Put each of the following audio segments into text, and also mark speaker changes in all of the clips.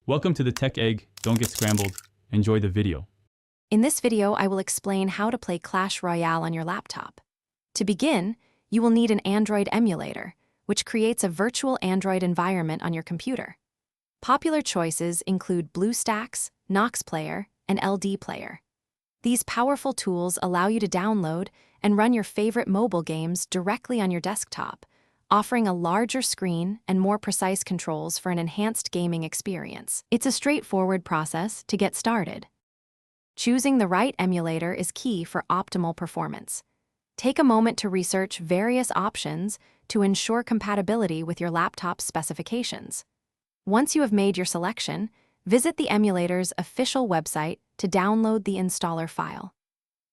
Speaker 1: Welcome to the Tech Egg. Don't get scrambled. Enjoy the video.
Speaker 2: In this video, I will explain how to play Clash Royale on your laptop. To begin, you will need an Android emulator, which creates a virtual Android environment on your computer. Popular choices include BlueStacks, Nox Player, and LD Player. These powerful tools allow you to download and run your favorite mobile games directly on your desktop, offering a larger screen and more precise controls for an enhanced gaming experience. It's a straightforward process to get started. Choosing the right emulator is key for optimal performance. Take a moment to research various options to ensure compatibility with your laptop's specifications. Once you have made your selection, visit the emulator's official website to download the installer file.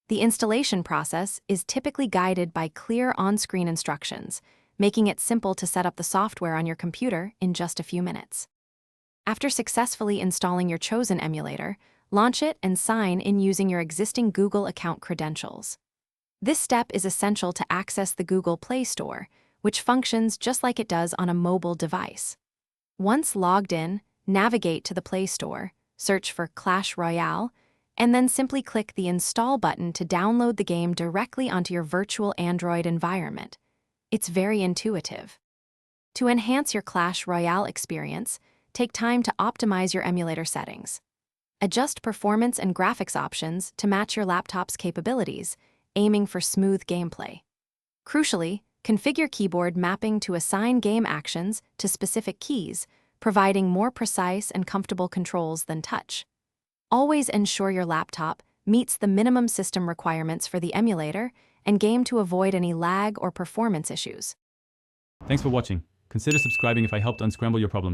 Speaker 2: The installation process is typically guided by clear on-screen instructions, making it simple to set up the software on your computer in just a few minutes. After successfully installing your chosen emulator, launch it and sign in using your existing Google account credentials. This step is essential to access the Google Play Store, which functions just like it does on a mobile device. Once logged in, navigate to the Play Store, search for Clash Royale, and then simply click the Install button to download the game directly onto your virtual Android environment. It's very intuitive. To enhance your Clash Royale experience, take time to optimize your emulator settings. Adjust performance and graphics options to match your laptop's capabilities, aiming for smooth gameplay. Crucially, configure keyboard mapping to assign game actions to specific keys, providing more precise and comfortable controls than touch. Always ensure your laptop meets the minimum system requirements for the emulator and game to avoid any lag or performance issues.
Speaker 1: Thanks for watching. Consider subscribing if I helped unscramble your problems.